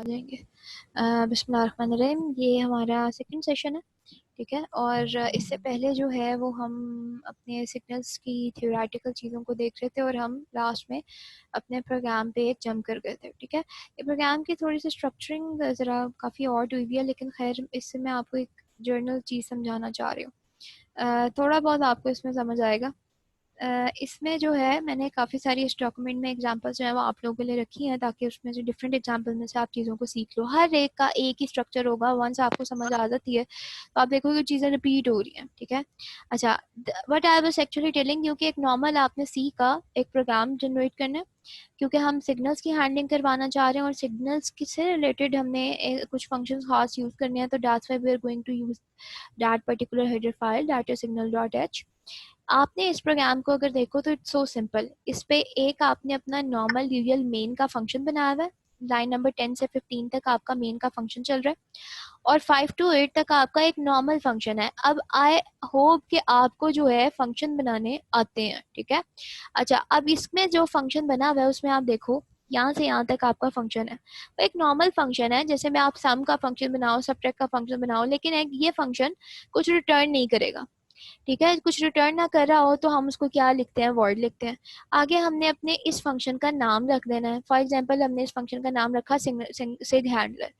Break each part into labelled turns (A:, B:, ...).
A: जाएंगे। बिस्मिल्लाहिर्रहमानिर्रहीम। ये हमारा सेकंड सेशन है, ठीक है। और इससे पहले जो है वो हम अपने सिग्नल्स की थियोरेटिकल चीज़ों को देख रहे थे और हम लास्ट में अपने प्रोग्राम पे एक जंप कर गए थे, ठीक है। ये प्रोग्राम की थोड़ी सी स्ट्रक्चरिंग ज़रा काफ़ी ऑड हुई भी है, लेकिन खैर इससे मैं आपको एक जर्नल चीज़ समझाना चाह रही हूँ। थोड़ा बहुत आपको इसमें समझ आएगा। इसमें जो है मैंने काफ़ी सारी इस डॉक्यूमेंट में एग्जांपल्स जो है वो आप लोगों के लिए रखी हैं, ताकि उसमें से डिफरेंट एग्जांपल में से आप चीज़ों को सीख लो। हर एक का एक ही स्ट्रक्चर होगा, वंस आपको समझ आ जाती है तो आप देखोगे चीज़ें रिपीट हो रही हैं, ठीक है। अच्छा, what I was actually telling you कि एक नॉर्मल आपने सी का एक प्रोग्राम जनरेट करना है, क्योंकि हम सिग्नल्स की हैंडलिंग करवाना चाह रहे हैं और सिग्नल्स से रिलेटेड हमने कुछ फंक्शंस खास यूज़ करने हैं, तो that's why we are going to use that particular header file, that is signal.h। आपने इस प्रोग्राम को अगर देखो तो इट्स सो सिंपल। इस पे एक आपने अपना नॉर्मल यूजुअल मेन का फंक्शन बनाया हुआ है, लाइन नंबर 10 से 15 तक आपका मेन का फंक्शन चल रहा है, और 5 to 8 तक आपका एक नॉर्मल फंक्शन है। अब आई होप कि आपको जो है फंक्शन बनाने आते हैं, ठीक है। अच्छा, अब इसमें जो फंक्शन बना हुआ है उसमें आप देखो यहाँ से यहाँ तक आपका फंक्शन है, वो एक नॉर्मल फंक्शन है, जैसे मैं आप सम का फंक्शन बनाओ, सब्ट्रैक्ट का फंक्शन बनाओ, लेकिन एक ये फंक्शन कुछ रिटर्न नहीं करेगा, ठीक है। कुछ रिटर्न ना कर रहा हो तो हम उसको क्या लिखते हैं, वर्ड लिखते हैं। आगे हमने अपने इस फंक्शन का नाम रख देना है। फॉर एग्जांपल हमने इस फंक्शन का नाम रखा सिग हैंडलर,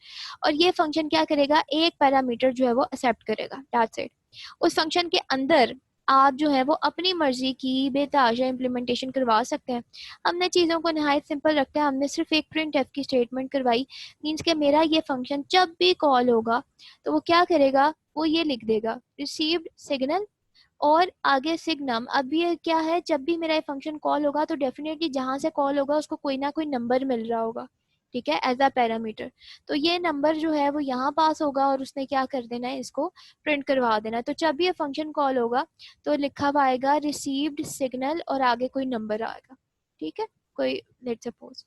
A: और ये फंक्शन क्या करेगा, एक पैरामीटर जो है वो एक्सेप्ट करेगा, दैट्स इट। उस फंक्शन के अंदर आप जो है वो अपनी मर्जी की बेतहाशा इम्प्लीमेंटेशन करवा सकते हैं। हमने चीज़ों को नहायत सिंपल रखा है, हमने सिर्फ एक प्रिंट एफ की स्टेटमेंट करवाई, मीन्स के मेरा ये फंक्शन जब भी कॉल होगा तो वो क्या करेगा, वो ये लिख देगा रिसीव्ड सिग्नल और आगे सिग्नम। अब ये क्या है, जब भी मेरा ये फंक्शन कॉल होगा तो डेफिनेटली जहां से कॉल होगा उसको कोई ना कोई नंबर मिल रहा होगा, ठीक है, एज अ पैरामीटर। तो ये नंबर जो है वो यहाँ पास होगा और उसने क्या कर देना है, इसको प्रिंट करवा देना है। तो जब भी ये फंक्शन कॉल होगा तो लिखा हुआ आएगा रिसीव्ड सिग्नल और आगे कोई नंबर आएगा, ठीक है, कोई लेट्स सपोज,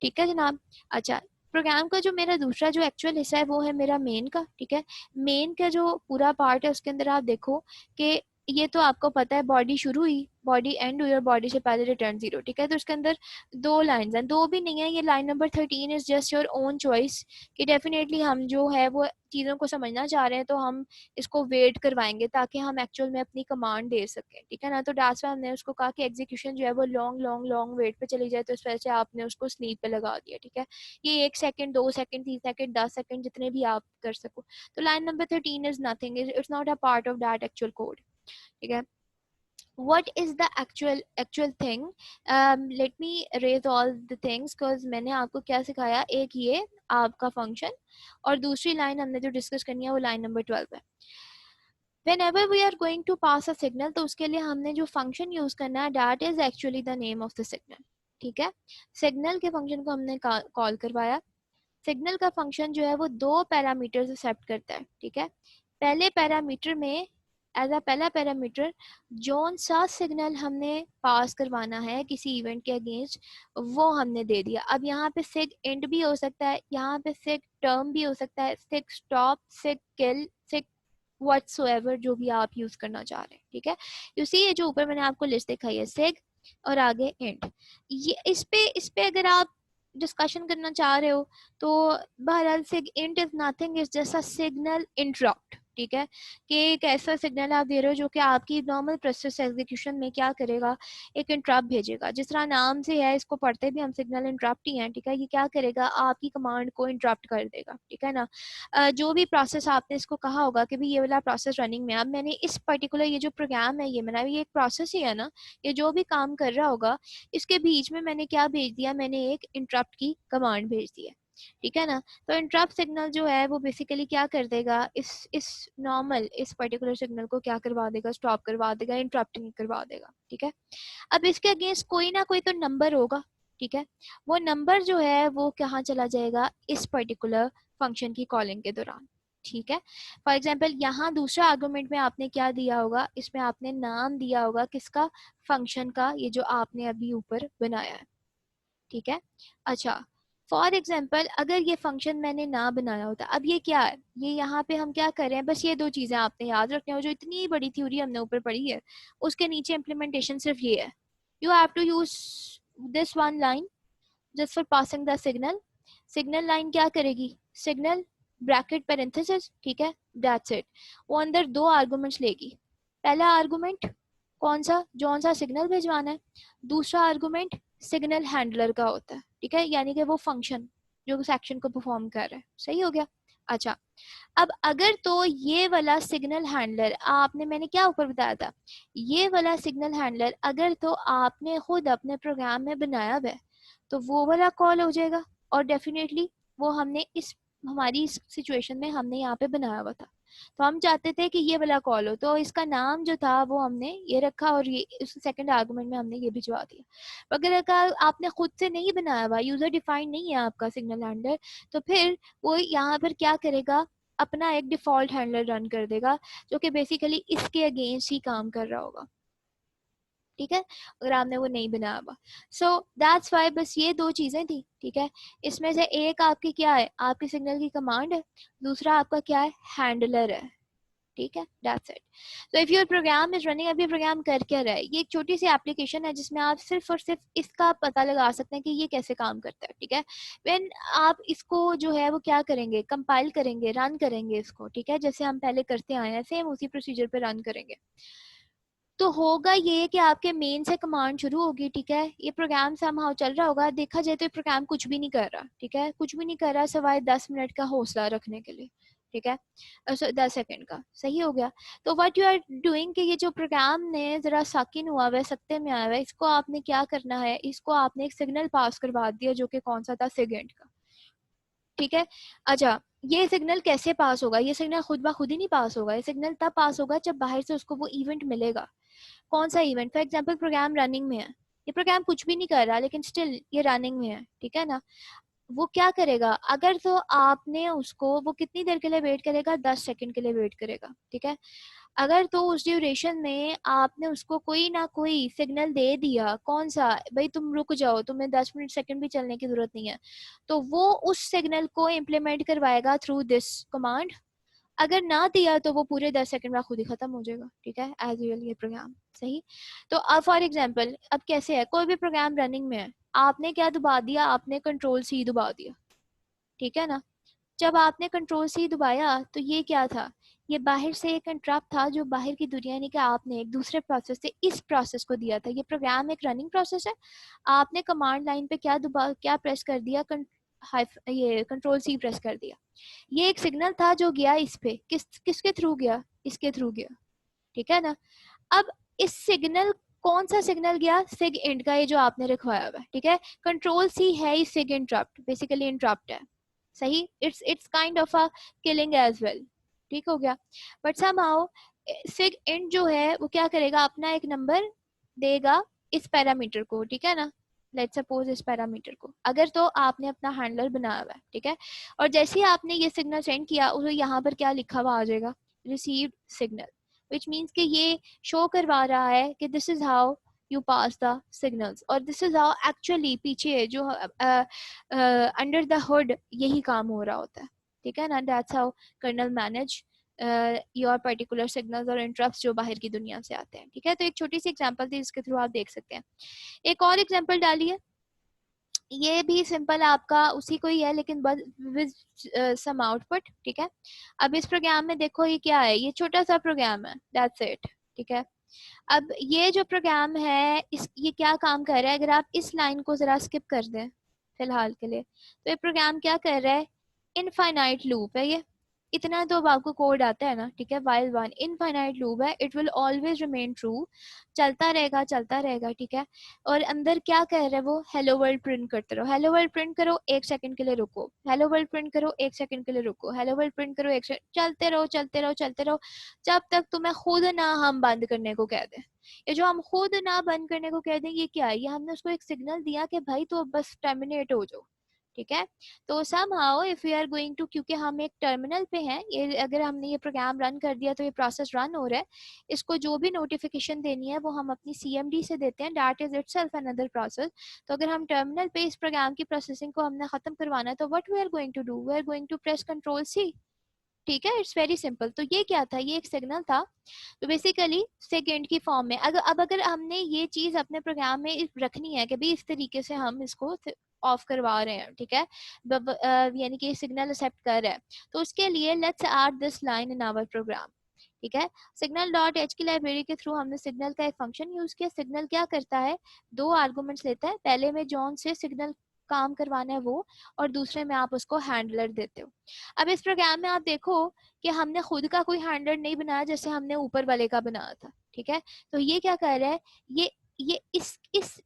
A: ठीक है जनाब। अच्छा, प्रोग्राम का जो मेरा दूसरा जो एक्चुअल हिस्सा है वो है मेरा मेन का, ठीक है। मेन का जो पूरा पार्ट है उसके अंदर आप देखो कि ये तो आपको पता है, बॉडी शुरू हुई, बॉडी एंड हुई और बॉडी से पहले रिटर्न 0, ठीक है। तो इसके अंदर दो लाइंस हैं, दो भी नहीं है, ये line number 13 is just your own choice कि डेफिनेटली हम जो है वो चीज़ों को समझना चाह रहे हैं तो हम इसको वेट करवाएंगे ताकि हम एक्चुअल में अपनी कमांड दे सकें, ठीक है ना। तो डास हमने उसको कहा कि एग्जीक्यूशन जो है वो लॉन्ग लॉन्ग लॉन्ग वेट पे चली जाए, तो इस वजह से आपने उसको स्लीप पे लगा दिया, ठीक है। ये 1 सेकंड, 2 सेकंड, 3 सेकंड, 10 सेकंड, जितने भी आप कर सको। तो line number 13 is nothing, it's not a part of that actual code, ठीक है। what is the actual thing, let me raise all the things, cause मैंने आपको क्या सिखाया, एक ये आपका फंक्शन और दूसरी लाइन हमने जो डिस्कस करनी है वो लाइन नंबर 12 है। whenever we are going to pass a signal तो उसके लिए हमने जो फंक्शन यूज करना है that is actually the name of the signal, ठीक है। सिग्नल के फंक्शन को हमने कॉल करवाया। सिग्नल का फंक्शन जो है वो दो पैरामीटर्स एक्सेप्ट करता है, ठीक है। पहले पैरामीटर में एज अ पहला पैरामीटर जोन सा सिग्नल हमने पास करवाना है किसी इवेंट के अगेंस्ट वो हमने दे दिया। अब यहाँ पे सिग एंड भी हो सकता है, यहाँ पे सिग टर्म भी हो सकता है, सिग स्टॉप, सिग किल, सिग व्हाटसोएवर जो भी आप यूज करना चाह रहे हैं, ठीक है। यू सी ये जो ऊपर मैंने आपको लिस्ट दिखाई है सिग और आगे एंड, ये इस पे अगर आप डिस्कशन करना चाह रहे हो तो बहरहाल SIGINT is nothing, is just a signal interrupt, ठीक है। कि एक ऐसा सिग्नल आप दे रहे हो जो कि आपकी नॉर्मल प्रोसेस एग्जीक्यूशन में क्या करेगा, एक इंटरप्ट भेजेगा। जिस तरह नाम से है, इसको पढ़ते भी हम सिग्नल इंटरप्ट ही हैं, ठीक है। ये क्या करेगा, आपकी कमांड को इंटरप्ट कर देगा, ठीक है ना। जो भी प्रोसेस आपने इसको कहा होगा कि भाई ये वाला प्रोसेस रनिंग में, अब मैंने इस पर्टिकुलर ये जो प्रोग्राम है ये बनाया, ये एक प्रोसेस ही है ना, ये जो भी काम कर रहा होगा इसके बीच में मैंने क्या भेज दिया, मैंने एक इंटरप्ट की कमांड भेज दी है, ठीक है ना। तो इंटरप्ट सिग्नल जो है वो बेसिकली क्या कर देगा, इस नॉर्मल इस पर्टिकुलर सिग्नल को क्या करवा देगा, स्टॉप करवा देगा, इंटरप्टिंग करवा देगा, ठीक है। अब इसके अगेंस्ट कोई ना कोई तो नंबर होगा, ठीक है। वो नंबर जो है वो कहाँ चला जाएगा, इस पर्टिकुलर फंक्शन की कॉलिंग के दौरान, ठीक है। फॉर एग्जाम्पल यहाँ दूसरा आर्गुमेंट में आपने क्या दिया होगा, इसमें आपने नाम दिया होगा किसका, फंक्शन का, ये जो आपने अभी ऊपर बनाया है, ठीक है। अच्छा, फॉर एग्जाम्पल अगर ये फंक्शन मैंने ना बनाया होता, अब ये क्या है, ये यहाँ पे हम क्या कर रहे हैं, बस ये दो चीजें आपने याद रखनी हो, जो इतनी बड़ी थ्योरी हमने ऊपर पढ़ी है उसके नीचे इम्प्लीमेंटेशन सिर्फ ये है। You have to use this one line just for passing the signal. Signal line क्या करेगी, सिग्नल ब्रैकेट पैरेंथेसिस, ठीक है, दैट्स इट। वो अंदर दो आर्गुमेंट्स लेगी, पहला आर्गुमेंट कौन सा, जौन सा सिग्नल भिजवाना है, दूसरा आर्गुमेंट सिग्नल हैंडलर का होता है, ठीक है, यानी कि वो फंक्शन जो उस एक्शन को परफॉर्म कर रहा है। सही हो गया। अच्छा, अब अगर तो ये वाला सिग्नल हैंडलर आपने, मैंने क्या ऊपर बताया था, ये वाला सिग्नल हैंडलर अगर तो आपने खुद अपने प्रोग्राम में बनाया हुआ है तो वो वाला कॉल हो जाएगा, और डेफिनेटली वो हमने इस हमारी इस सिचुएशन में हमने यहाँ पे बनाया हुआ था, तो हम चाहते थे कि ये वाला कॉल हो, तो इसका नाम जो था वो हमने ये रखा और ये इस सेकंड आर्गुमेंट में हमने ये भिजवा दिया। अगर आपने खुद से नहीं बनाया हुआ, यूजर डिफाइंड नहीं है आपका सिग्नल हैंडलर, तो फिर वो यहाँ पर क्या करेगा, अपना एक डिफॉल्ट हैंडलर रन कर देगा जो कि बेसिकली इसके अगेंस्ट ही काम कर रहा होगा, ठीक है, अगर आपने वो नहीं बनाया हुआ। सो दैट्स वाई बस ये दो चीजें थी, ठीक है, इसमें से एक आपकी क्या है, आपके सिग्नल की कमांड है, दूसरा आपका क्या है, हैंडलर है, ठीक है, दैट्स इट। तो if your program is running, अभी प्रोग्राम कर क्या रहा है, ये एक छोटी सी एप्लीकेशन है जिसमें आप सिर्फ और सिर्फ इसका पता लगा सकते हैं कि ये कैसे काम करता है, ठीक है। व्हेन आप इसको जो है वो क्या करेंगे, कंपाइल करेंगे, रन करेंगे इसको, ठीक है, जैसे हम पहले करते आए हैं सेम उसी प्रोसीजर पे रन करेंगे, तो होगा ये कि आपके मेन से कमांड शुरू होगी, ठीक है, ये प्रोग्राम समहाउ चल रहा होगा, देखा जाए तो ये प्रोग्राम कुछ भी नहीं कर रहा, ठीक है, कुछ भी नहीं कर रहा सिवाय 10 मिनट का हौसला रखने के लिए, ठीक है, 10 सेकंड का, सही हो गया। तो व्हाट यू आर डूइंग कि ये जो प्रोग्राम ने जरा साकिन हुआ है, सत्ते में आया हुआ है, इसको आपने क्या करना है, इसको आपने एक सिग्नल पास करवा दिया जो कि कौन सा था, सेकंड का, ठीक है। अच्छा, ये सिग्नल कैसे पास होगा, ये सिग्नल खुद ब खुद ही नहीं पास होगा, ये सिग्नल तब पास होगा जब बाहर से उसको वो इवेंट मिलेगा। कौन सा event, for example program running में है, ये प्रोग्राम कुछ भी नहीं कर रहा लेकिन स्टिल ये रनिंग में है, ठीक है ना, वो क्या करेगा, अगर तो आपने उसको, वो कितनी देर के लिए वेट करेगा, 10 सेकंड के लिए वेट करेगा, ठीक है। अगर तो उस ड्यूरेशन में आपने उसको कोई ना कोई सिग्नल दे दिया, कौन सा, भाई तुम रुक जाओ, तुम्हें 10 मिनट सेकंड भी चलने की जरूरत नहीं है, तो वो उस सिग्नल को इम्प्लीमेंट करवाएगा थ्रू दिस कमांड। अगर ना दिया तो वो पूरे 10 सेकंड में खुद ही खत्म हो जाएगा, ठीक है, एज यूजुअल ये प्रोग्राम, सही। तो अब फॉर एग्जांपल अब कैसे है, कोई भी प्रोग्राम रनिंग में है, आपने क्या दबा दिया, आपने कंट्रोल सी दबा दिया, ठीक है ना, जब आपने कंट्रोल सी दबाया तो ये क्या था, ये बाहर से एक इंटरप्ट था जो बाहर की दुनिया ने, कि आपने एक दूसरे प्रोसेस से इस प्रोसेस को दिया था, ये प्रोग्राम एक रनिंग प्रोसेस है, आपने कमांड लाइन पे क्या दबा, क्या प्रेस कर दिया, ये कंट्रोल सी प्रेस कर दिया, ये एक सिग्नल था जो गया इस पे, किसके थ्रू गया, इसके थ्रू गया, ठीक है ना। अब इस सिग्नल, कौन सा सिग्नल गया, सिग इंट का, ये जो आपने रखवाया हुआ है, ठीक है, कंट्रोल सी है इस सिग इंटरप्ट, बेसिकली इंटरप्ट है, सही, it's kind of a killing as well, ठीक हो गया। बट समहाउ सिग इंट जो है वो क्या करेगा, अपना एक नंबर देगा इस पैरामीटर को, ठीक है ना, लेट्स सपोज इस पैरामीटर को, अगर तो आपने अपना हैंडलर बनाया हुआ है, ठीक है, और जैसे ही आपने ये सिग्नल सेंड किया, उसे यहाँ पर क्या लिखा हुआ आ जाएगा, रिसीव्ड सिग्नल, विच मीन्स कि ये शो करवा रहा है कि this is how you pass the signals, और दिस इज हाउ एक्चुअली पीछे जो अंडर द हुड यही काम हो रहा होता है, ठीक है ना, that's how kernel manage your particular signals और इंटरप्ट्स जो बाहर की दुनिया से आते हैं, ठीक है। तो एक छोटी सी एग्जांपल थी जिसके थ्रू आप देख सकते हैं। एक और एग्जांपल डालिए, ये भी सिंपल आपका उसी को ही है लेकिन विद सम आउटपुट, ठीक है। अब इस प्रोग्राम में देखो ये क्या है, ये छोटा सा प्रोग्राम है, दैट्स इट, ठीक है। अब ये जो प्रोग्राम है इस, ये क्या काम कर रहा है, अगर आप इस लाइन को जरा स्किप कर दें फिलहाल के लिए, तो ये प्रोग्राम क्या कर रहा है, इनफाइनाइट लूप है ये, इतना तो अब आपको कोड आता है ना, ठीक है, वाइल वन इनफाइनाइट लूप है, it will always remain true, चलता रहेगा चलता रहेगा, ठीक है। और अंदर क्या कह रहा है वो, हेलो वर्ल्ड प्रिंट करते रहो, हेलो वर्ल्ड प्रिंट करो, 1 सेकंड के लिए रुको, हेलो वर्ल्ड प्रिंट करो, 1 सेकंड के लिए रुको, हेलो वर्ल्ड प्रिंट करो, एक सेकंड, चलते रहो चलते रहो चलते रहो, जब तक तुम्हें खुद ना हम बंद करने को कह दें। ये जो हम खुद ना बंद करने को कह दें, ये क्या है, ये हमने उसको एक सिग्नल दिया कि भाई तो बस टर्मिनेट हो जाओ, ठीक है। तो somehow if we are going to, क्योंकि हम एक टर्मिनल पे हैं, ये अगर हमने ये प्रोग्राम रन कर दिया तो ये प्रोसेस रन हो रहा है, इसको जो भी नोटिफिकेशन देनी है वो हम अपनी CMD से देते हैं, that is itself another process. तो अगर हम टर्मिनल पे इस प्रोग्राम की प्रोसेसिंग को हमने खत्म करवाना है तो what we are going to do, we are going to press control C, ठीक है, इट्स वेरी सिंपल। तो ये क्या था, ये एक सिग्नल था, तो बेसिकली सेकेंड की फॉर्म में, अगर हमने ये चीज अपने प्रोग्राम में रखनी है कि भाई इस तरीके से हम इसको ऑफ करवा रहे हैं, ठीक है, यानी कि सिग्नल एक्सेप्ट कर रहा है। तो उसके लिए let's add this line in our program, ठीक है। सिग्नल डॉट एच की लाइब्रेरी के थ्रू हमने सिग्नल का एक फंक्शन यूज किया। सिग्नल क्या करता है, दो आर्गुमेंट्स लेता है, पहले में जॉन से सिग्नल काम करवाना है वो, और दूसरे में आप उसको हैंडलर देते हो। अब इस प्रोग्राम में आप देखो कि हमने खुद का कोई हैंडलर नहीं बनाया जैसे हमने ऊपर वाले का बनाया था, ठीक है। तो ये क्या कर रहा है, ये इस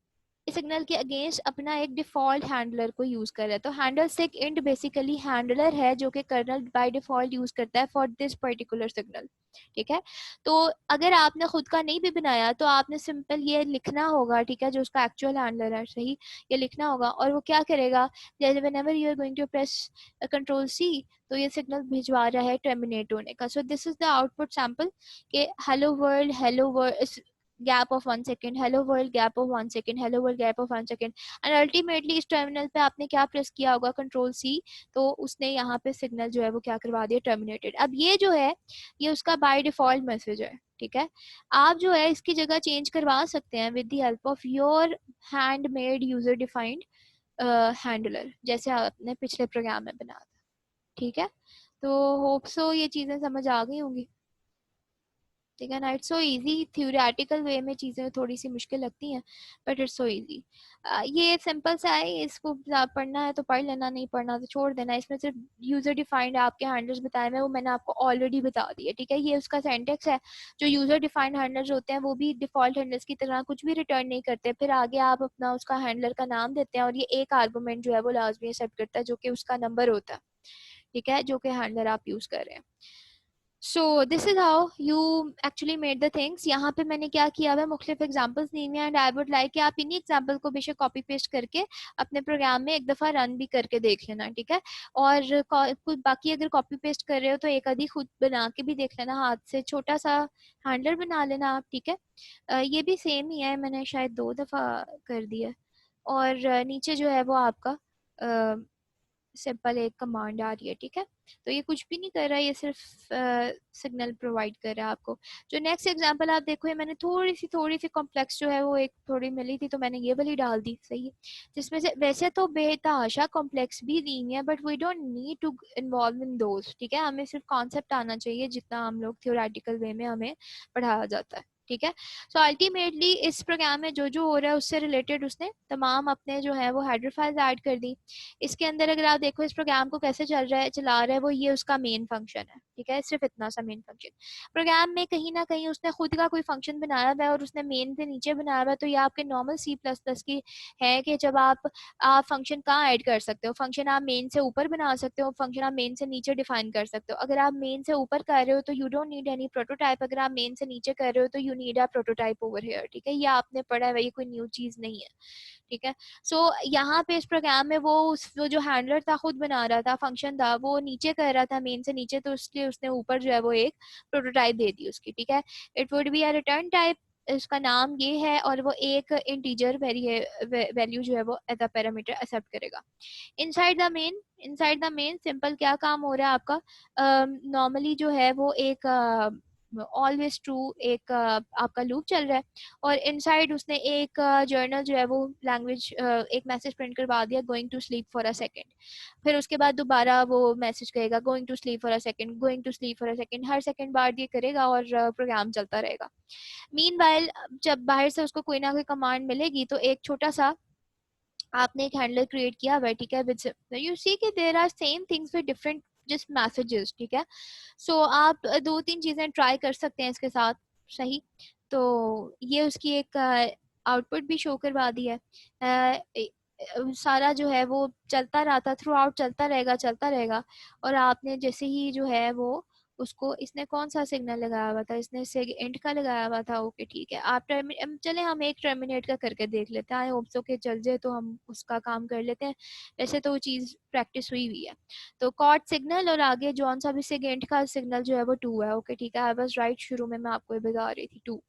A: सिग्नल के अगेंस्ट अपना एक डिफॉल्ट हैंडलर को यूज कर रहा है। तो हैंडल सेक इंट बेसिकली हैंडलर है जो कि कर्नल बाय डिफॉल्ट यूज करता है फॉर दिस पर्टिकुलर सिग्नल, ठीक है। तो अगर आपने खुद का नहीं भी बनाया तो आपने सिंपल ये लिखना होगा, ठीक है, जो उसका एक्चुअल हैंडलर है, सही, ये लिखना होगा। और वो क्या करेगा, जैसे whenever you are going to press control C, तो ये सिग्नल भिजवा रहा है टर्मिनेट होने का। So this is the output sample के hello world gap of 1 second, hello world gap of 1 second, hello world gap of 1 second. And ultimately इस terminal पे आपने क्या प्रेस किया होगा, कंट्रोल सी, तो उसने यहाँ पे सिग्नल जो है वो क्या करवा दिया, टर्मिनेटेड। अब ये जो है ये उसका बाय डिफॉल्ट मैसेज है, ठीक है। आप जो है इसकी जगह चेंज करवा सकते हैं with the help of your hand made user defined handler, जैसे आपने पिछले प्रोग्राम में बनाया था, ठीक है। तो होप सो ये चीजें समझ आ गई होंगी, ठीक है ना। इट्स सो इजी, थ्योरेटिकल वे में चीज़ें थोड़ी सी मुश्किल लगती हैं, बट इट्स सो इजी। ये सिंपल सा है, इसको पढ़ना है तो पढ़ लेना, नहीं पढ़ना तो छोड़ देना। इसमें सिर्फ यूजर डिफाइंड आपके हैंडल्स बताए हुए, वो मैंने आपको ऑलरेडी बता दिया, ठीक है। ये उसका सेंटेक्स है। जो यूजर डिफाइंड हैंडल्स होते हैं वो भी डिफॉल्ट हैंडल्स की तरह कुछ भी रिटर्न नहीं करते, फिर आगे आप अपना उसका हैंडलर का नाम देते हैं, और ये एक आर्गूमेंट जो है वो लाजमी एक्सेप्ट करता है जो कि उसका नंबर होता है, ठीक है, जो कि हैंडलर आप यूज कर रहे हैं। सो this is how you actually made the things. यहाँ पे मैंने क्या किया है, मुख्तलिफ एग्जाम्पल्स दी हुई हैं, एंड आई वुड लाइक कि आप इन्हीं एग्जाम्पल को बेशक कॉपी पेस्ट करके अपने प्रोग्राम में एक दफ़ा रन भी करके देख लेना, ठीक है। और कुछ बाकी अगर कॉपी पेस्ट कर रहे हो तो एक आधी खुद बना के भी देख लेना, हाथ से छोटा सा हैंडलर बना लेना आप, ठीक है। ये भी सेम ही है, मैंने शायद 2 दफ़ा कर दिया। और नीचे जो है वो आपका सिंपल एक कमांड आ रही है, ठीक है। तो ये कुछ भी नहीं कर रहा है, ये सिर्फ सिग्नल प्रोवाइड कर रहा है आपको। जो नेक्स्ट एग्जांपल आप देखो, ये मैंने थोड़ी सी कॉम्प्लेक्स जो है वो एक थोड़ी मिली थी तो मैंने ये वाली डाल दी, सही है। जिसमें से वैसे तो बेतहाशा कॉम्प्लेक्स भी दी है, but we don't need to involve in those, ठीक है। हमें सिर्फ कॉन्सेप्ट आना चाहिए जितना हम लोग थ्योरेटिकल वे में हमें पढ़ाया जाता है, ठीक है। सो अल्टीमेटली इस प्रोग्राम में जो जो हो रहा है उससे रिलेटेड उसने तमाम अपने जो है वो हेडर फाइल्स ऐड कर दी। इसके अंदर अगर आप देखो इस प्रोग्राम को कैसे चला रहा है वो, ये उसका मेन फंक्शन है, ठीक है, सिर्फ इतना सा मेन फंक्शन। प्रोग्राम में कहीं ना कहीं उसने खुद का कोई फंक्शन बनाया हुआ है और उसने मेन से नीचे बनाया हुआ है। तो ये आपके नॉर्मल सी प्लस प्लस की है कि जब आप फंक्शन कहाँ ऐड कर सकते हो, फंक्शन आप मेन से ऊपर बना सकते हो, फंक्शन आप मेन से नीचे डिफाइन कर सकते हो। अगर आप मेन से ऊपर कर रहे हो तो you don't need any prototype, अगर आप मेन से नीचे कर रहे हो तो you need a prototype over here, ठीक है। ये आपने पढ़ा है, ये कोई न्यू चीज नहीं है, ठीक है। सो यहाँ पे इस प्रोग्राम में वो जो हैंडलर था खुद बना रहा था, फंक्शन था वो नीचे कर रहा था मेन से नीचे, तो इसलिए उसने ऊपर जो है वो एक प्रोटोटाइप दे दी उसकी, ठीक है। It would be a return type, इसका नाम ये है, और वो एक इंटीजर वैल्यू जो है वो एज अ पैरामीटर एक्सेप्ट करेगा। इनसाइड द मेन सिंपल क्या काम हो रहा है आपका, नॉर्मली जो है वो एक ऑलवेज ट्रू एक आपका लूप चल रहा है, और इनसाइड उसने एक जर्नल जो है वो लैंग्वेज एक मैसेज प्रिंट करवा दिया, going to sleep for a second. फिर उसके बाद दोबारा वो मैसेज कहेगा going to sleep for a second, going to sleep for a second, हर सेकेंड बाद ये करेगा और प्रोग्राम चलता रहेगा। मीनवाइल जब बाहर से उसको कोई ना कोई कमांड मिलेगी तो एक छोटा सा आपने एक हैंडलर क्रिएट किया हुआ है, ठीक है, विद यू सी कि there are same things with different just messages, ठीक है। सो आप दो तीन चीजें ट्राई कर सकते हैं इसके साथ, सही। तो ये उसकी एक आउटपुट भी शो करवा दी है। सारा जो है वो चलता रहा था, थ्रू आउट चलता रहेगा। और आपने जैसे ही जो है वो उसको, इसने कौन सा सिग्नल लगाया हुआ था, इसने इंट का लगाया हुआ था, ओके ठीक है। आप चले हम एक टर्मिनेट का करके देख लेते हैं, आई होप सो के चल जाए तो हम उसका काम कर लेते हैं। वैसे तो वो चीज़ प्रैक्टिस हुई हुई है। तो कॉर्ड सिग्नल और आगे जौन सा भी सेकेंड का सिग्नल जो है वो 2 है, ओके ठीक है। आई वाज राइट, शुरू में मैं आपको ये बता रही थी 2,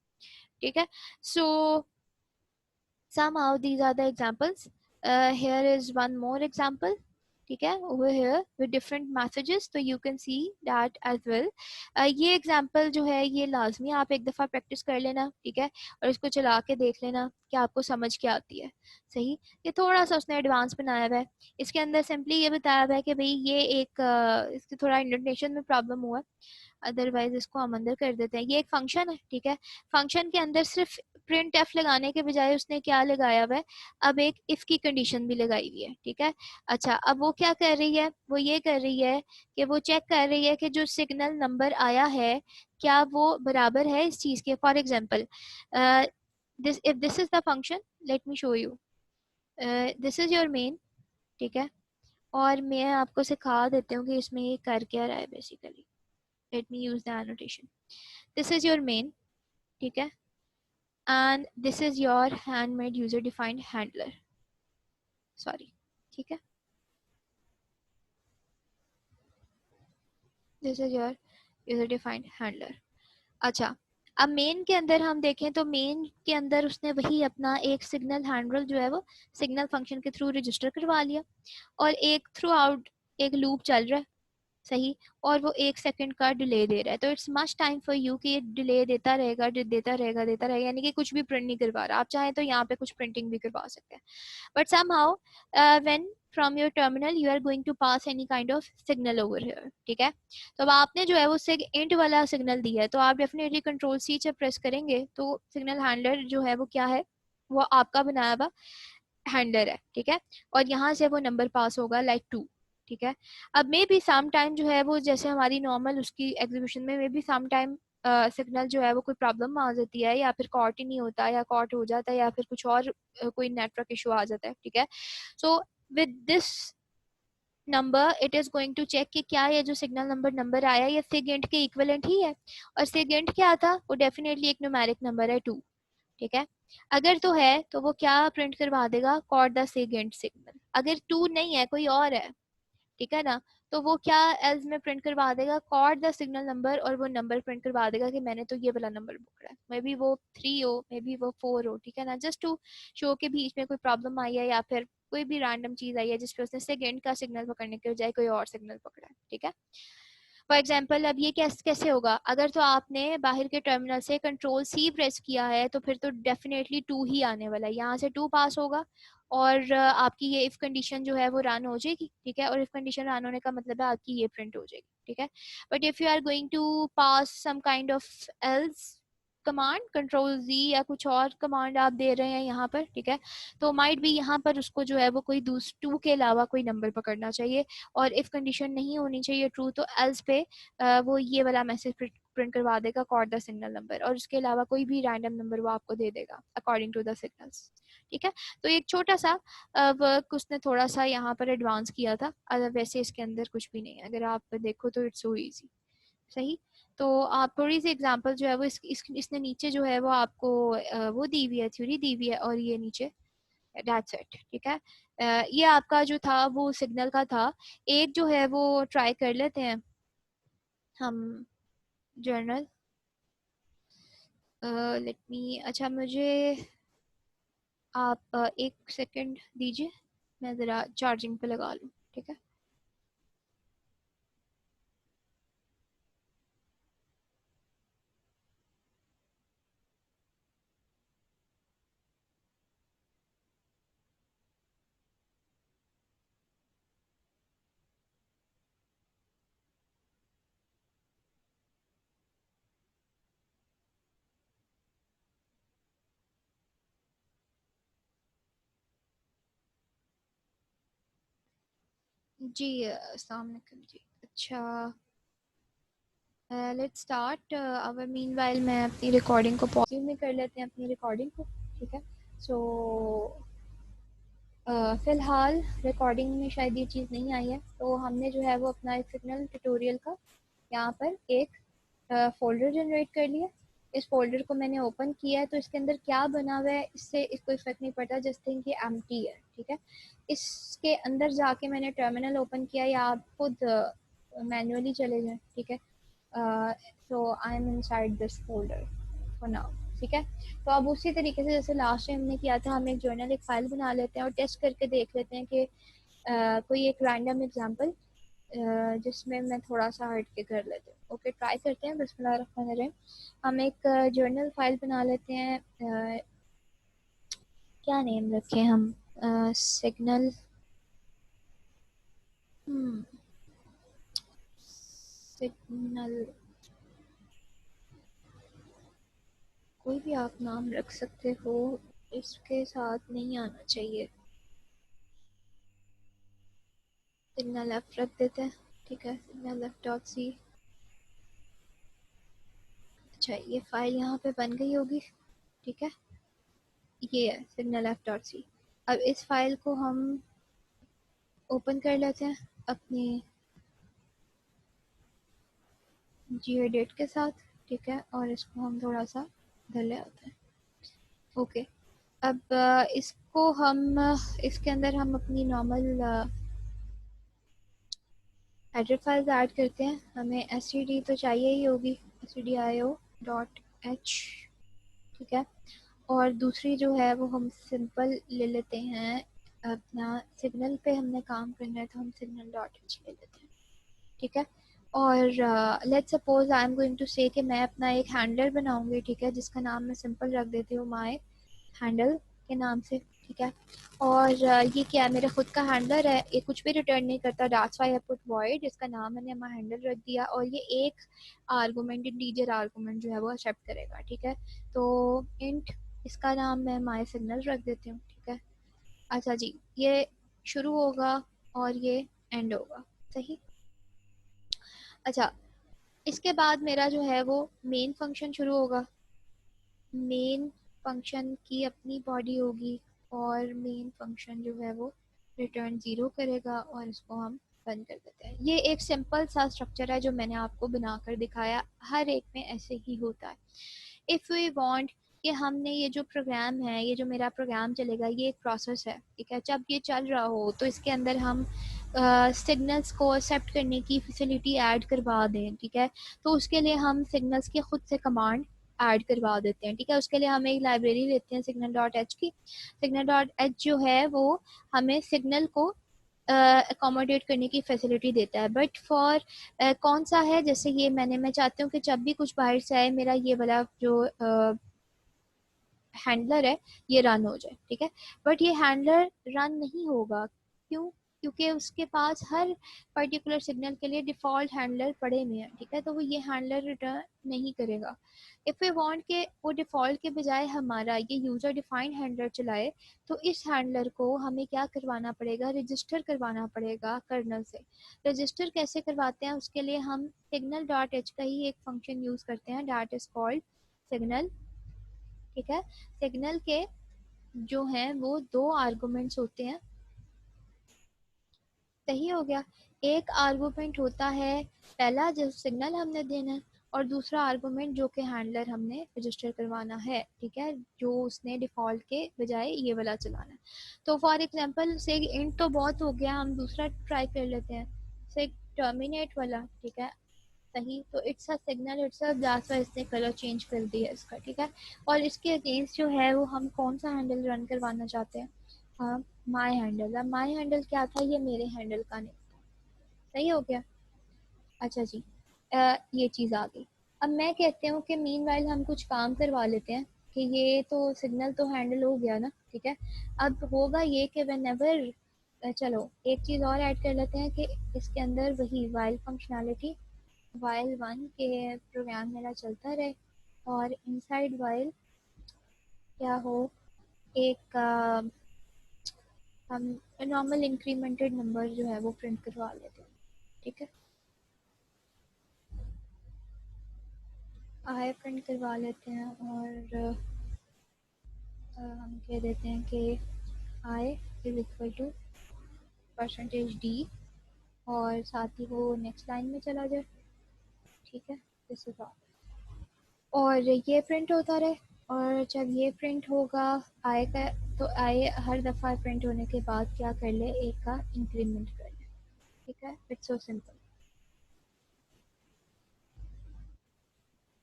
A: ठीक है। सो somehow these are the examples. Here is one more example, ठीक है, over here with different messages, तो you can see that as well. ये एग्जांपल जो है ये लाजमी आप एक दफ़ा प्रैक्टिस कर लेना, ठीक है, और इसको चला के देख लेना कि आपको समझ क्या आती है। सही, ये थोड़ा सा उसने एडवांस बनाया हुआ है, इसके अंदर सिंपली ये बताया हुआ है कि भाई ये एक इसके थोड़ा इंडेंटेशन में प्रॉब्लम हुआ, अदरवाइज इसको हम अंदर कर देते हैं। ये एक फंक्शन है, ठीक है, फंक्शन के अंदर सिर्फ प्रिंट एफ लगाने के बजाय उसने क्या लगाया हुआ है, अब एक इफ की कंडीशन भी लगाई हुई है, ठीक है। अच्छा, अब वो क्या कर रही है, वो ये कर रही है कि वो चेक कर रही है कि जो सिग्नल नंबर आया है क्या वो बराबर है इस चीज़ के। For example this, if this is the function, let me show you, this is your main, ठीक है, और मैं आपको सिखा देती हूँ कि इसमें ये कर क्या रहा है basically. Let me use the annotation, this is your main, ठीक है, and this is your handmade user defined handler, sorry, ठीक है, this is your user defined handler. अच्छा, अब मेन के अंदर हम देखें तो मेन के अंदर उसने वही अपना एक सिग्नल हैंडल जो है वो सिग्नल फंक्शन के थ्रू रजिस्टर करवा लिया, और एक थ्रू आउट एक लूप चल रहा है, सही, और वो 1 सेकंड का डिले दे रहा है, तो it's much time for you कि ये डिले देता रहेगा, देता रहेगा, यानी कि कुछ भी प्रिंट नहीं करवा रहा। आप चाहें तो यहाँ पे कुछ प्रिंटिंग भी करवा सकते हैं, but somehow when from your terminal you are going to pass any kind of signal over here, ठीक है। तो अब आपने जो है वो इंट वाला सिग्नल दिया है, तो आप डेफिनेटली कंट्रोल सी जब प्रेस करेंगे तो सिग्नल हैंडलर जो है वो क्या है, वो आपका बनाया हुआ हैंडलर है, ठीक है, और यहाँ से वो नंबर पास होगा लाइक 2, ठीक है। अब मे बी सम टाइम जो है वो जैसे हमारी नॉर्मल उसकी एग्जीक्यूशन में may be some time signal जो है वो कोई प्रॉब्लम आ जाती है, या फिर कॉट ही नहीं होता, या कॉट हो जाता है, या फिर कुछ और कोई नेटवर्क इशू आ जाता है, ठीक है। So with this number it is going to check कि क्या ये जो सिग्नल नंबर आया ये सेगेंट के इक्विवेलेंट ही है, और सेगेंट क्या था, वो डेफिनेटली एक न्यूमेरिक नंबर है 2, ठीक है। अगर तो है तो वो क्या प्रिंट करवा देगा, कॉर्ड द सेगेंट सिग्नल। अगर 2 नहीं है, कोई और है, ठीक है ना, तो वो क्या एल्स में प्रिंट करवा देगा, कॉर्ड द सिग्नल नंबर, और वो नंबर प्रिंट करवा देगा कि मैंने तो ये वाला नंबर पकड़ा है, मे बी वो 3 हो, मे बी वो 4 हो, ठीक है ना, जस्ट टू शो के बीच में कोई प्रॉब्लम आई है, या फिर कोई भी रैंडम चीज आई है जिसपे उसने सेकेंड का सिग्नल पकड़ने के बजाय कोई और सिग्नल पकड़ा है, ठीक है। फॉर एग्जाम्पल अब ये कैसे होगा, अगर तो आपने बाहर के टर्मिनल से कंट्रोल सी प्रेस किया है तो फिर तो डेफिनेटली 2 ही आने वाला है, यहाँ से 2 पास होगा, और आपकी ये इफ कंडीशन जो है वो रन हो जाएगी, ठीक है, और इफ कंडीशन रन होने का मतलब है आपकी ये प्रिंट हो जाएगी, ठीक है। But if you are going to pass some kind of else command, control G या कुछ और कमांड आप दे रहे हैं यहाँ पर, ठीक है, तो माइट भी यहाँ पर उसको जो है वो कोई 2 के अलावा कोई नंबर पकड़ना चाहिए, और इफ कंडीशन नहीं होनी चाहिए ट्रू, तो एल्स पे वो ये वाला मैसेज प्रिंट करवा देगा, कॉर्ड द सिग्नल नंबर, और उसके अलावा कोई भी रैंडम नंबर वो आपको दे देगा अकॉर्डिंग टू द सिग्नल्स, ठीक है। तो एक छोटा सा वर्क उसने थोड़ा सा यहाँ पर एडवांस किया था, अगर वैसे इसके अंदर कुछ भी नहीं है, अगर आप देखो तो इट्स सो इजी, सही। तो आप थोड़ी सी एग्जांपल जो है वो इसने नीचे जो है वो आपको वो दी हुई है, थ्योरी दी हुई है, और ये नीचे दैट्स इट, ठीक है। ये आपका जो था वो सिग्नल का था। एक जो है वो ट्राई कर लेते हैं हम, जर्नल, लेट मी, अच्छा मुझे आप 1 सेकंड दीजिए, मैं ज़रा चार्जिंग पे लगा लूँ, ठीक है। जी अस्सलाम वालेकुम जी। अच्छा, लेट्स स्टार्ट अवर मीनवाइल मैं अपनी रिकॉर्डिंग को पॉज में कर लेते हैं अपनी रिकॉर्डिंग को, ठीक है। सो फ़िलहाल रिकॉर्डिंग में शायद ये चीज़ नहीं आई है, तो हमने जो है वो अपना एक सिग्नल ट्यूटोरियल का यहाँ पर एक फ़ोल्डर जनरेट कर लिया। इस फ़ोल्डर को मैंने ओपन किया है, तो इसके अंदर क्या बना हुआ है इससे इसको फ़र्क नहीं पड़ता, जस्ट थिंक ये एम्प्टी है, ठीक है। इसके अंदर जाके मैंने टर्मिनल ओपन किया, या आप खुद मैनुअली चले जाएं, ठीक है। So I am inside this folder for now, ठीक है। तो अब उसी तरीके से जैसे लास्ट टाइम हमने किया था, हम एक जर्नल एक फाइल बना लेते हैं और टेस्ट करके देख लेते हैं कि कोई एक रैंडम एग्जांपल जिसमें मैं थोड़ा सा हट के कर लेती हूँ। ओके, ट्राई करते हैं। बिस्मिल्लाहिर्रहमानिर्रहीम। हम एक जर्नल फाइल बना लेते हैं। क्या नेम रखें हम? सिग्नल। सिग्नल। कोई भी आप नाम रख सकते हो, इसके साथ नहीं आना चाहिए। सिग्नल एफ रख देते हैं। ठीक है, सिग्नल एफ डॉट सी। अच्छा, ये फाइल यहाँ पे बन गई होगी। ठीक है, ये है सिग्नल एफ डॉट सी। अब इस फाइल को हम ओपन कर लेते हैं अपनी गेडिट के साथ। ठीक है, और इसको हम थोड़ा सा इधर ले आते हैं। ओके, अब इसको हम इसके अंदर हम अपनी नॉर्मल हेडर फाइल्स ऐड करते हैं। हमें एस तो चाहिए ही होगी, stdio.h। ठीक है, और दूसरी जो है वो हम सिंपल ले लेते हैं। अपना सिग्नल पे हमने काम करना है तो हम सिग्नल डॉट एच ले लेते हैं। ठीक है, और let's suppose I am going to say कि मैं अपना एक हैंडलर बनाऊंगी। ठीक है, जिसका नाम मैं सिंपल रख देती हूँ माय हैंडल के नाम से। ठीक है, और ये क्या है, मेरा खुद का हैंडलर है, ये कुछ भी रिटर्न नहीं करता। That's why I put void. इसका नाम मैंने माय हैंडल रख दिया, और ये एक आर्गुमेंट, इंटीजर आर्गुमेंट जो है वो एक्सेप्ट करेगा। ठीक है, तो इंट इसका नाम मैं माय सिग्नल रख देती हूँ। ठीक है, अच्छा जी, ये शुरू होगा और ये एंड होगा। सही। अच्छा, इसके बाद मेरा जो है वो मेन फंक्शन शुरू होगा। मेन फंक्शन की अपनी बॉडी होगी, और मेन फंक्शन जो है वो रिटर्न ज़ीरो करेगा, और इसको हम बंद कर देते हैं। ये एक सिंपल सा स्ट्रक्चर है जो मैंने आपको बनाकर दिखाया। हर एक में ऐसे ही होता है। इफ़ वी वांट कि हमने ये जो प्रोग्राम है, ये जो मेरा प्रोग्राम चलेगा, ये एक प्रोसेस है। ठीक है, जब ये चल रहा हो तो इसके अंदर हम सिग्नल्स को एक्सेप्ट करने की फैसिलिटी ऐड करवा दें। ठीक है, तो उसके लिए हम सिग्नल्स की खुद से कमांड ऐड करवा देते हैं। ठीक है, उसके लिए हम एक लाइब्रेरी लेते हैं सिग्नल डॉट एच की। सिग्नल डॉट एच जो है वो हमें सिग्नल को अकोमोडेट करने की फैसिलिटी देता है। बट फॉर कौन सा है, जैसे ये मैं चाहती हूँ कि जब भी कुछ बाहर से आए मेरा ये वाला जो हैंडलर है ये रन हो जाए। ठीक है, बट ये हैंडलर रन नहीं होगा। क्यों? क्योंकि उसके पास हर पर्टिकुलर सिग्नल के लिए डिफ़ॉल्ट हैंडलर पड़े हुए हैं। ठीक है, तो वो ये हैंडलर रिटर्न नहीं करेगा। इफ़ वी वांट के वो डिफ़ॉल्ट के बजाय हमारा ये यूज़र डिफाइंड हैंडलर चलाए, तो इस हैंडलर को हमें क्या करवाना पड़ेगा? रजिस्टर करवाना पड़ेगा कर्नल से। रजिस्टर कैसे करवाते हैं? उसके लिए हम सिग्नल डॉट एच का ही एक फंक्शन यूज़ करते हैं, डैट इज़ कॉल्ड सिग्नल। ठीक है, सिग्नल के जो हैं वो दो आर्गुमेंट्स होते हैं। सही हो गया। एक आर्गुमेंट होता है पहला जो सिग्नल हमने देना है, और दूसरा आर्गुमेंट जो कि हैंडलर हमने रजिस्टर करवाना है। ठीक है, जो उसने डिफ़ॉल्ट के बजाय ये वाला चलाना है। तो फॉर एग्जांपल से इंट तो बहुत हो गया, हम दूसरा ट्राई कर लेते हैं, से टर्मिनेट वाला। ठीक है, सही। तो it's a signal, it's a that's why इसने कलर चेंज कर दिया इसका। ठीक है, और इसके अगेंस्ट जो है वो हम कौन सा हैंडल रन करवाना चाहते हैं? हाँ, माई हैंडल। अब माई हैंडल क्या था? ये मेरे हैंडल का नहीं था। सही हो गया। अच्छा जी, ये चीज़ आ गई। अब मैं कहती हूँ कि मीनवाइल हम कुछ काम करवा लेते हैं कि ये तो सिग्नल तो हैंडल हो गया ना। ठीक है, अब होगा ये कि व्हेनेवर, चलो एक चीज़ और ऐड कर लेते हैं कि इसके अंदर वही वाइल फंक्शनैलिटी, वाइल वन के प्रोग्राम मेरा चलता रहे, और इनसाइड वाइल क्या हो, एक हम नॉर्मल इंक्रीमेंटेड नंबर जो है वो प्रिंट करवा लेते हैं। ठीक है, आई प्रिंट करवा लेते हैं, और हम कह देते हैं कि i is equal to percentage d, और साथ ही वो नेक्स्ट लाइन में चला जाए। ठीक है, दिस इज ऑल, और ये प्रिंट होता रहे। और जब ये प्रिंट होगा आई का, तो आई हर दफ़ा प्रिंट होने के बाद क्या कर ले, एक का इंक्रीमेंट कर ले। ठीक है, इट्स सो सिंपल।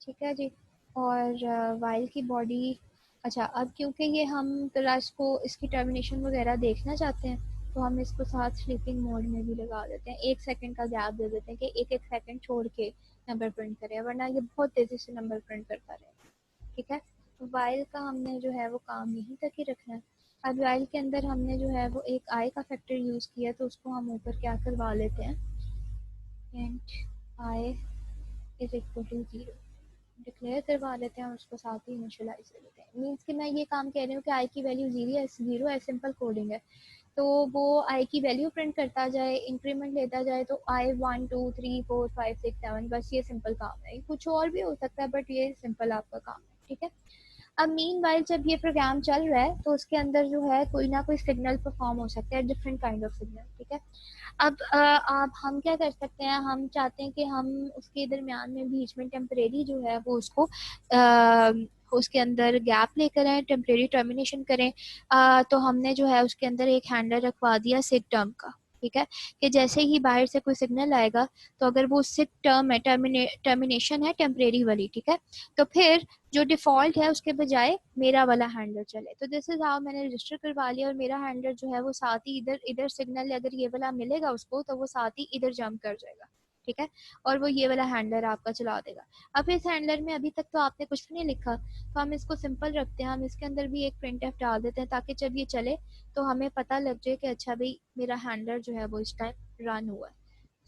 A: ठीक है जी, और वाइल की बॉडी। अच्छा, अब क्योंकि ये हम क्लास को इसकी टर्मिनेशन वगैरह देखना चाहते हैं, तो हम इसको साथ स्लीपिंग मोड में भी लगा देते हैं, 1 सेकंड का गैप दे देते हैं कि एक एक सेकंड छोड़ के नंबर प्रिंट करें, वरना ये बहुत तेज़ी से नंबर प्रिंट करता रहेगा। ठीक है, वाइल का हमने जो है वो काम यहीं तक ही रखना है। अब वाइल के अंदर हमने जो है वो एक आई का फैक्टर यूज़ किया, तो उसको हम ऊपर क्या करवा लेते हैं, and I is equal to 0 declare करवा लेते हैं और उसको साथ ही इनिशियलाइज कर लेते हैं। मीन्स कि मैं ये काम कह रही हूँ कि आई की वैल्यू 0 है, सिंपल कोडिंग है। तो वो आई की वैल्यू प्रिंट करता जाए, इंक्रीमेंट लेता जाए, तो आई 1 2 3 4 5 6 7, बस ये सिंपल काम है। कुछ और भी हो सकता है बट ये सिंपल आपका काम है। ठीक है, अब मीन वाइल जब ये प्रोग्राम चल रहा है तो उसके अंदर जो है कोई ना कोई सिग्नल परफॉर्म हो सकता है, डिफरेंट काइंड ऑफ सिग्नल। ठीक है, अब आप हम क्या कर सकते हैं, हम चाहते हैं कि हम उसके दरमियान में बीच में टेम्परेरी जो है वो उसको उसके अंदर गैप लेकर आए, टेम्परेरी टर्मिनेशन करें। तो हमने जो है उसके अंदर एक हैंडल रखवा दिया सिग टर्म का। ठीक है, कि जैसे ही बाहर से कोई सिग्नल आएगा तो अगर वो सिग टर्म है, टर्मिनेशन है टेम्परेरी वाली, ठीक है, तो फिर जो डिफ़ॉल्ट है उसके बजाय मेरा वाला हैंडलर चले। तो दिस इज़ हाउ मैंने रजिस्टर करवा लिया, और मेरा हैंडलर जो है वो साथ ही इधर इधर सिग्नल अगर ये वाला मिलेगा उसको तो वो साथ ही इधर जंप कर जाएगा। ठीक है, और वो ये वाला हैंडलर आपका चला देगा। अब इस हैंडलर में अभी तक तो आपने कुछ नहीं लिखा, तो हम इसको सिंपल रखते हैं, हम इसके अंदर भी एक प्रिंट एफ डाल देते हैं ताकि जब ये चले तो हमें पता लग जाए कि अच्छा भाई मेरा हैंडलर जो है वो इस टाइम रन हुआ है।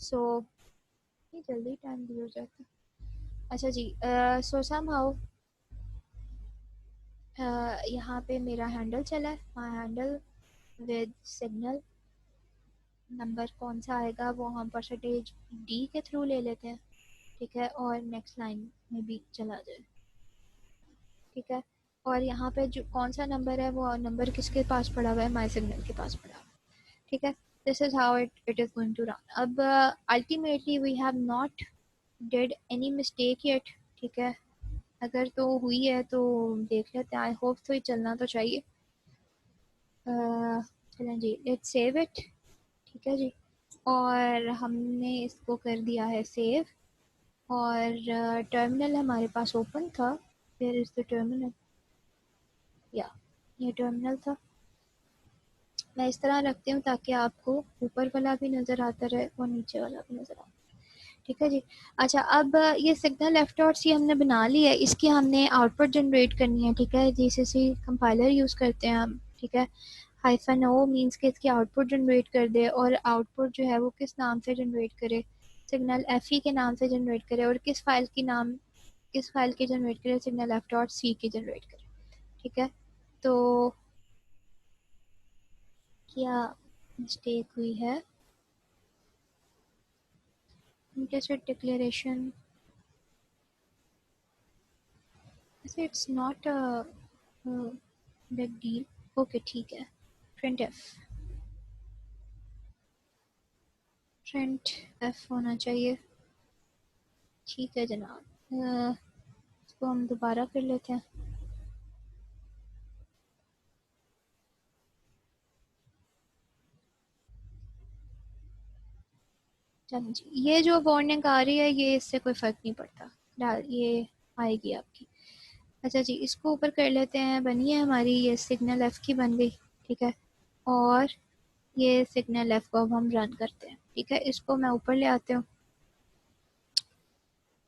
A: सो ये जल्दी टाइम भी हो जाता है। अच्छा जी, सो समहाउ यहाँ पे मेरा हैंडल चला है, my handle with signal. Number कौन सा आएगा वो हम परसेंटेज डी के थ्रू ले लेते हैं। ठीक है, और नेक्स्ट लाइन में भी चला जाए। ठीक है, और यहाँ पे जो कौन सा नंबर है वो नंबर किसके पास पड़ा हुआ है, माई सिग्नल के पास पड़ा हुआ है। ठीक है, this is how it is going to run. अब ultimately we have not did any mistake yet. ठीक है, अगर तो हुई है तो देख लेते हैं, आई होप तो ये चलना तो चाहिए। चलें जी, लेट्स सेव इट। ठीक है जी, और हमने इसको कर दिया है सेव, और टर्मिनल हमारे पास ओपन था। वेयर इज़ द टर्मिनल, या ये टर्मिनल था। मैं इस तरह रखती हूँ ताकि आपको ऊपर वाला भी नज़र आता रहे और नीचे वाला भी नज़र आता रहे। ठीक है जी, अच्छा अब ये सिग्नल एफ डॉट सी हमने बना ली है, इसकी हमने आउटपुट जनरेट करनी है। ठीक है, जीसीसी कंपाइलर यूज़ करते हैं हम। ठीक है, हाइफन ओ मीन्स कि इसकी आउटपुट जनरेट कर दे, और आउटपुट जो है वो किस नाम से जनरेट करे, सिग्नल एफ ई के नाम से जनरेट करे, और किस फाइल की जनरेट करे, सिग्नल एफ डॉट सी की जनरेट करे। ठीक है, तो क्या मिस्टेक हुई है, implicit declaration, it's not a big deal. Okay ठीक है, प्रिंट एफ होना चाहिए। ठीक है जनाब, इसको हम दोबारा कर लेते हैं। चलो जी, ये जो वार्निंग आ रही है ये इससे कोई फ़र्क नहीं पड़ता, डाल ये आएगी आपकी। अच्छा जी, इसको ऊपर कर लेते हैं, बनी है हमारी ये सिग्नल एफ की बन गई। ठीक है, और ये सिग्नल एफ को अब हम रन करते हैं। ठीक है, इसको मैं ऊपर ले आती हूँ।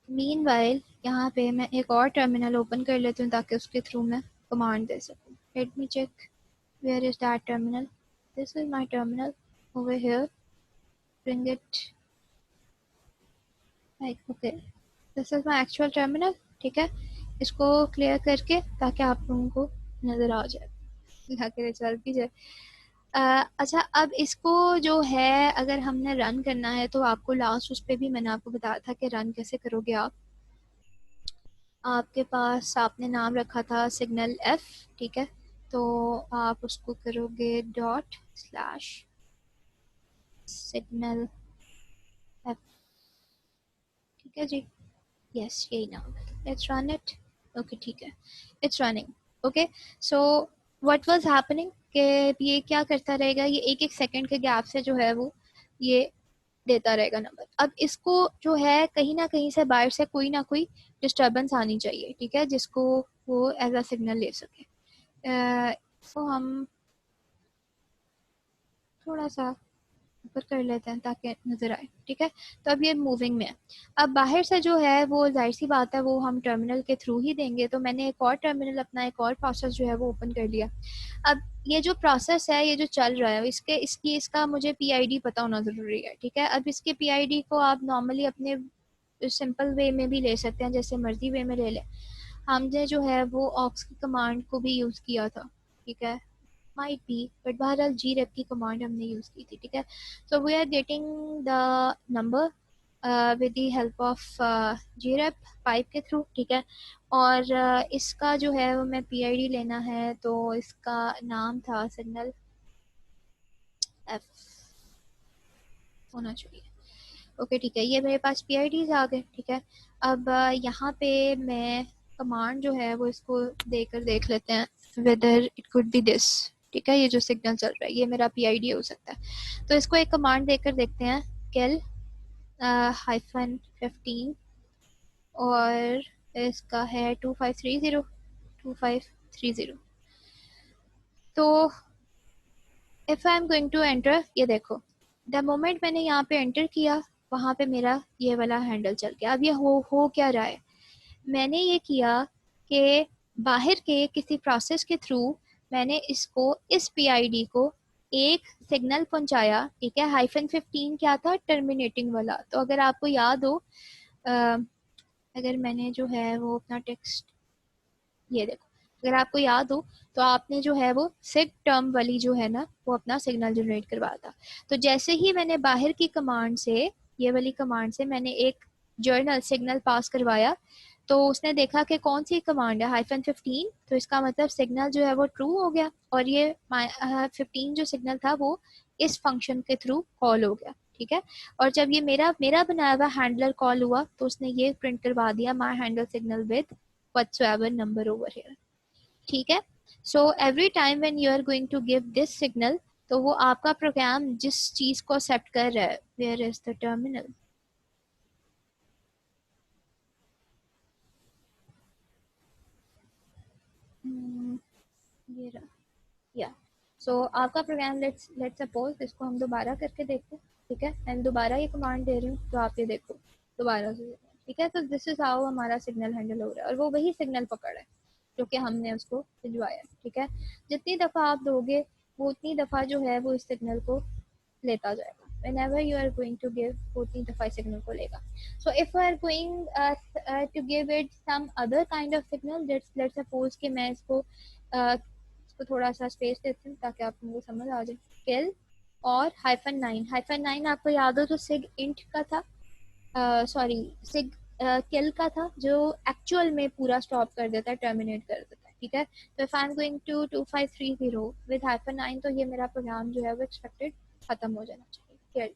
A: मीनवाइल यहाँ पे मैं एक और टर्मिनल ओपन कर लेती हूँ ताकि उसके थ्रू मैं कमांड दे सकूँ। Let me check where is that terminal, this is my terminal over here, bring it like okay, this is my actual terminal. ठीक है, इसको क्लियर करके ताकि आप लोगों को नज़र आ जाए, ताकि चल भी जाए। अच्छा, अब इसको जो है अगर हमने रन करना है तो आपको लास्ट उस पर भी मैंने आपको बताया था कि रन कैसे करोगे आप। आपके पास आपने नाम रखा था सिग्नल एफ। ठीक है, तो आप उसको करोगे डॉट स्लैश सिग्नल एफ। ठीक है जी, यस यही नाम है, लेट्स रन इट। ओके ठीक है, it's running. Okay, so what was happening कि ये क्या करता रहेगा, ये एक एक सेकंड के गैप से जो है वो ये देता रहेगा नंबर। अब इसको जो है कहीं ना कहीं से बाहर से कोई ना कोई डिस्टर्बेंस आनी चाहिए। ठीक है, जिसको वो एज अ सिग्नल ले सके। इसको हम थोड़ा सा ऊपर कर लेते हैं ताकि नज़र आए, ठीक है। तो अब ये मूविंग में है। अब बाहर से जो है वो जाहिर सी बात है वो हम टर्मिनल के थ्रू ही देंगे, तो मैंने एक और टर्मिनल अपना एक और प्रोसेस जो है वो ओपन कर लिया। अब ये जो प्रोसेस है ये जो चल रहा है इसका मुझे पीआईडी पता होना ज़रूरी है, ठीक है। अब इसके पीआईडी को आप नॉर्मली अपने सिंपल वे में भी ले सकते हैं, जैसे मर्जी वे में ले लें। हमने जो है वो ऑक्स की कमांड को भी यूज़ किया था, ठीक है। माइट बी, बट बहरहाल जी रेप की कमांड हमने यूज़ की थी, ठीक है। So we are getting the number with the help of grep pipe के थ्रू, ठीक है। और इसका जो है वो मैं पीआईडी लेना है, तो इसका नाम था सिग्नल एफ होना चाहिए। ओके ठीक है, ये मेरे पास पीआईडीज आ गए, ठीक है। अब यहाँ पे मैं कमांड जो है वो इसको देकर देख लेते हैं whether it could be this, ठीक है। ये जो सिग्नल चल रहा है ये मेरा पीआईडी हो सकता है, तो इसको एक कमांड देकर देखते हैं। केल -15 और इसका है 2530 तो if I am going to enter, ये देखो द मोमेंट मैंने यहाँ पे एंटर किया वहाँ पे मेरा ये वाला हैंडल चल गया। अब ये हो क्या रहा है, मैंने ये किया कि बाहर के किसी प्रोसेस के थ्रू मैंने इसको इस पीआईडी को एक सिग्नल पहुंचाया, ठीक है। -15 क्या था, टर्मिनेटिंग वाला। तो अगर आपको याद हो अगर मैंने जो है वो अपना टेक्स्ट, ये देखो अगर आपको याद हो तो आपने जो है वो सिग टर्म वाली जो है ना वो अपना सिग्नल जनरेट करवाया था। तो जैसे ही मैंने बाहर की कमांड से, ये वाली कमांड से मैंने एक जर्नल सिग्नल पास करवाया, तो उसने देखा कि कौन सी कमांड है -15, तो इसका मतलब सिग्नल जो है वो ट्रू हो गया, और ये 15 जो सिग्नल था वो इस फंक्शन के थ्रू कॉल हो गया, ठीक है। और जब ये मेरा मेरा बनाया हुआ हैंडलर कॉल हुआ तो उसने ये प्रिंट करवा दिया my handle signal with whatsoever number over here, ठीक है। So every time when you are going to give this signal, तो वो आपका प्रोग्राम जिस चीज को एक्सेप्ट कर रहा है, वेयर इज द टर्मिनल, ये रहा, या सो आपका प्रोग्राम लेट्स सपोज इसको हम दोबारा करके देखते हैं, ठीक है। मैं दोबारा ये कमांड दे रही हूँ तो आप ये देखो दोबारा से, ठीक है। तो दिस इज हाउ हमारा सिग्नल हैंडल हो रहा है, और वो वही सिग्नल पकड़ है जो कि हमने उसको भिजवाया, ठीक है। जितनी दफ़ा आप दोगे वो उतनी दफ़ा जो है वो इस सिग्नल को लेता जाएगा। whenever you are going to give, वो उतनी दफ़ा इस सिग्नल को लेगा। so if we are going to give it some other kind of signal, let's suppose कि मैं इसको थोड़ा सा स्पेस देती हूँ ताकि आप लोगों को समझ आ जाए। किल और -9 आपको याद हो तो सिग इंट का था, सॉरी सिग किल का था, जो एक्चुअल में पूरा स्टॉप कर देता है, टर्मिनेट कर देता है, ठीक है। तो if I am going to 2530 with -9, तो ये मेरा प्रोग्राम जो है वो एक्सपेक्टेड खत्म हो जाना चाहिए, किल्ड,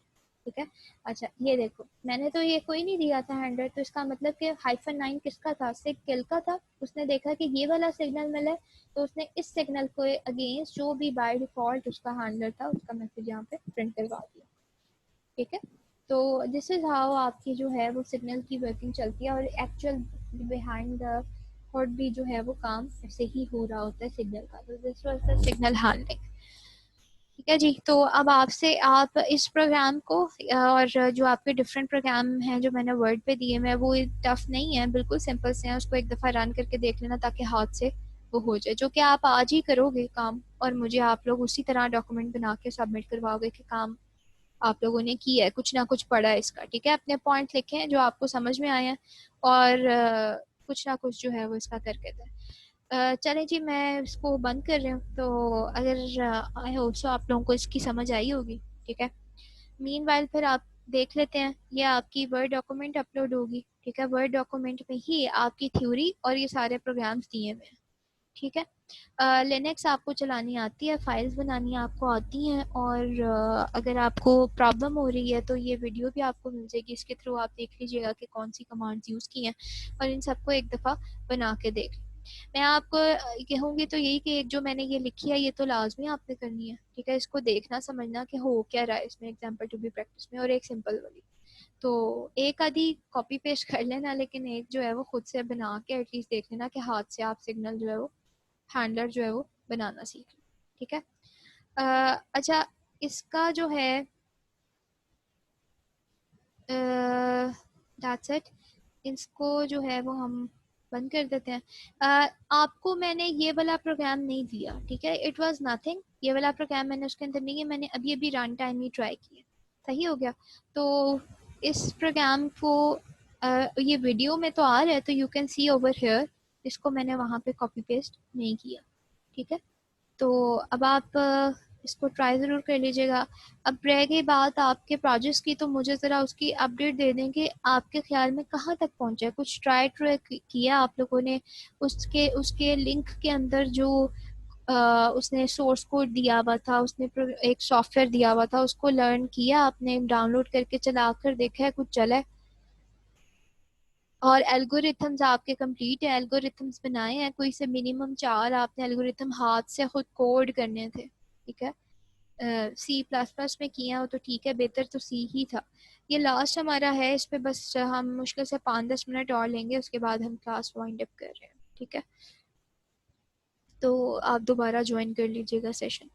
A: ठीक है। अच्छा ये देखो मैंने तो ये कोई नहीं दिया था हैंडलर, तो इसका मतलब कि -9 किसका था, सिग किल का था। उसने देखा कि ये वाला सिग्नल मिला है, तो उसने इस सिग्नल को अगेंस्ट जो भी बाय डिफॉल्ट उसका हैंडलर था उसका मैसेज यहाँ पे प्रिंट करवा दिया, ठीक है। तो दिस इज हाउ आपकी जो है वो सिग्नल की वर्किंग चलती है, और एक्चुअल बिहाइंड द थॉट भी जो है वो काम ऐसे ही हो रहा होता है सिग्नल का। तो this was the signal handling, ठीक है जी। तो अब आपसे आप इस प्रोग्राम को और जो आपके डिफरेंट प्रोग्राम हैं जो मैंने वर्ड पे दिए हैं वो टफ नहीं है, बिल्कुल सिंपल से हैं। उसको एक दफ़ा रन करके देख लेना ताकि हाथ से वो हो जाए, जो कि आप आज ही करोगे काम, और मुझे आप लोग उसी तरह डॉक्यूमेंट बना के सबमिट करवाओगे कि काम आप लोगों ने किया है, कुछ ना कुछ पढ़ा है इसका, ठीक है। अपने पॉइंट लिखे हैं जो आपको समझ में आए हैं, और कुछ ना कुछ जो है वो इसका करके दें। चलें जी मैं इसको बंद कर रही हूँ, तो अगर आई होप सो आप लोगों को इसकी समझ आई होगी, ठीक है। मीनवाइल फिर आप देख लेते हैं, ये आपकी वर्ड डॉक्यूमेंट अपलोड होगी, ठीक है। वर्ड डॉक्यूमेंट में ही आपकी थ्योरी और ये सारे प्रोग्राम्स दिए हुए हैं, ठीक है। लिनक्स आपको चलानी आती है, फाइल्स बनानी आपको आती हैं, और अगर आपको प्रॉब्लम हो रही है तो ये वीडियो भी आपको मिल जाएगी, इसके थ्रू आप देख लीजिएगा कि कौन सी कमांड्स यूज़ की हैं, और इन सबको एक दफ़ा बना के देख। मैं आपको कहूँगी तो यही कि एक जो मैंने ये लिखी है ये तो लाजमी आपने करनी है, ठीक है। इसको देखना समझना कि हो क्या रहा है इसमें, एग्जाम्पल टू बी प्रैक्टिस में, और एक सिंपल वाली। तो एक आधी कॉपी पेस्ट कर लेना, लेकिन एक जो है वो खुद से बना के एटलीस्ट देख लेना कि हाथ से आप सिग्नल जो है वो हैंडलर जो है वो बनाना सीख लो, ठीक है। अच्छा इसका जो है दैट्स इट। इसको जो है वो हम बंद कर देते हैं। आपको मैंने ये वाला प्रोग्राम नहीं दिया, ठीक है, इट वाज नथिंग। ये वाला प्रोग्राम मैंने उसके अंदर नहीं है, मैंने अभी अभी रन टाइम ही ट्राई किया, सही हो गया। तो इस प्रोग्राम को ये वीडियो में तो आ रहा है, तो you can see over here. इसको मैंने वहाँ पे कॉपी पेस्ट नहीं किया, ठीक है। तो अब आप इसको ट्राई ज़रूर कर लीजिएगा। अब रह गई बात आपके प्रोजेक्ट्स की, तो मुझे ज़रा उसकी अपडेट दे दें कि आपके ख्याल में कहाँ तक पहुँचा है। कुछ ट्राई ट्राई किया आप लोगों ने? उसके उसके लिंक के अंदर जो उसने सोर्स कोड दिया हुआ था, उसने एक सॉफ्टवेयर दिया हुआ था, उसको लर्न किया आपने, डाउनलोड करके चला कर देखा है कुछ चला है? और एल्गोरिथम्स आपके कंप्लीट है? एल्गोरिथम्स बनाए हैं कोई से? मिनिमम 4 आपने एल्गोरिथम हाथ से खुद कोड करने थे, ठीक है। सी प्लस प्लस में किया हो तो ठीक है, बेहतर तो सी ही था। ये लास्ट हमारा है, इस पे बस हम मुश्किल से 5-10 मिनट और लेंगे, उसके बाद हम क्लास वाइंड अप कर रहे हैं, ठीक है। तो आप दोबारा ज्वाइन कर लीजिएगा सेशन।